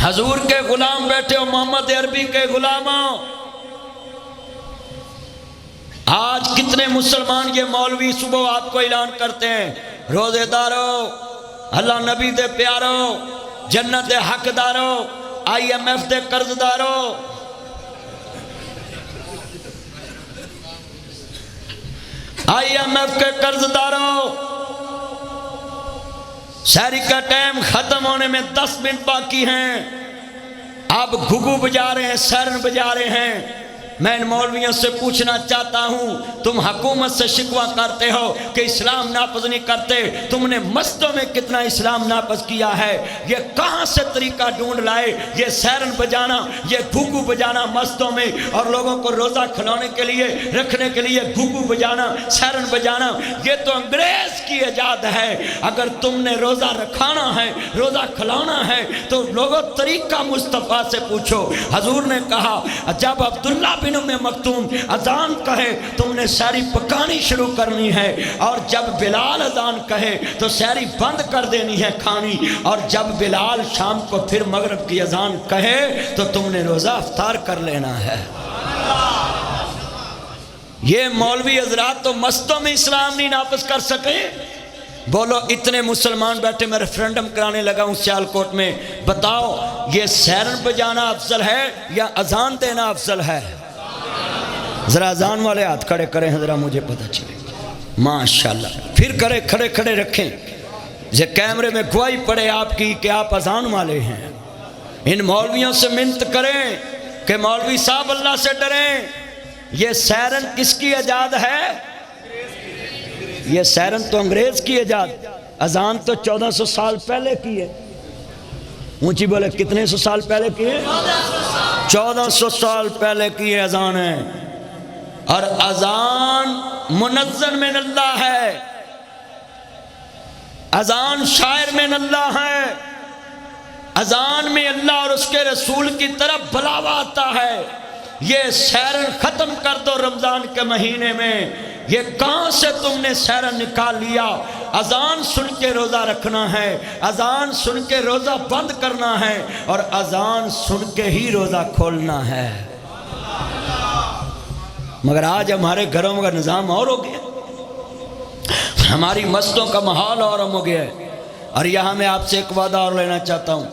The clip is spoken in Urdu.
حضور کے غلام بیٹھے ہو، محمد عربی کے غلاموں، آج کتنے مسلمان یہ مولوی صبح آپ کو اعلان کرتے ہیں روزے دارو، اللہ نبی دے پیارو، جنت دے حق دارو، IMF دے قرض دارو، IMF کے قرض دارو، سحری کا ٹائم ختم ہونے میں 10 منٹ باقی ہیں، اب گھگو بجا رہے ہیں، سرن بجا رہے ہیں۔ میں ان مولویوں سے پوچھنا چاہتا ہوں، تم حکومت سے شکوہ کرتے ہو کہ اسلام نافذ نہیں کرتے، تم نے مسجدوں میں کتنا اسلام نافذ کیا ہے؟ یہ کہاں سے طریقہ ڈھونڈ لائے یہ سیرن بجانا، یہ گھگو بجانا مسجدوں میں، اور لوگوں کو روزہ کھلانے کے لیے، رکھنے کے لیے گھگو بجانا، سیرن بجانا؟ یہ تو انگریز کی ایجاد ہے۔ اگر تم نے روزہ رکھانا ہے، روزہ کھلانا ہے، تو لوگوں طریقہ مصطفیٰ سے پوچھو۔ حضور نے کہا جب عبداللہ بن ام مکتوم اذان کہے تم نے سحری پکانی شروع کرنی ہے، اور جب بلال اذان کہے تو سحری بند کر دینی ہے کھانی، اور جب بلال شام کو پھر مغرب کی اذان کہے تو تم نے روزہ افطار کر لینا ہے۔ یہ مولوی حضرات تو مسجدوں میں اسلام نہیں نافذ کر سکے۔ بولو اتنے مسلمان بیٹھے، میں ریفرنڈم کرانے لگا ہوں سیالکوٹ میں، بتاؤ یہ سیرن بجانا افضل ہے یا اذان دینا افضل ہے؟ ذرا اذان والے ہاتھ کھڑے کریں، ذرا مجھے پتہ چلے۔ ماشاءاللہ، پھر کرے کھڑے کھڑے رکھیں، یہ کیمرے میں گواہی پڑے آپ کی کہ آپ اذان والے ہیں۔ ان مولویوں سے منت کریں کہ مولوی صاحب اللہ سے ڈریں۔ یہ سیرن کس کی ایجاد ہے؟ یہ سیرن تو انگریز کی ایجاد، اذان تو 1400 سال پہلے کی ہے۔ اونچی بولے کتنے سو سال پہلے کی ہے؟ 1400 سال پہلے کی ہے اذان ہے، اور اذان منزل من اللہ ہے، اذان شاعر من اللہ ہے، اذان میں اللہ اور اس کے رسول کی طرف بلاوا آتا ہے۔ یہ سیرن ختم کر دو رمضان کے مہینے میں۔ یہ کہاں سے تم نے سیرن نکال لیا؟ اذان سن کے روزہ رکھنا ہے، اذان سن کے روزہ بند کرنا ہے، اور اذان سن کے ہی روزہ کھولنا ہے۔ مگر آج ہمارے گھروں کا نظام اور ہو گیا، ہماری مسجدوں کا ماحول اور ہو گیا ہے۔ اور یہاں میں آپ سے ایک وعدہ اور لینا چاہتا ہوں،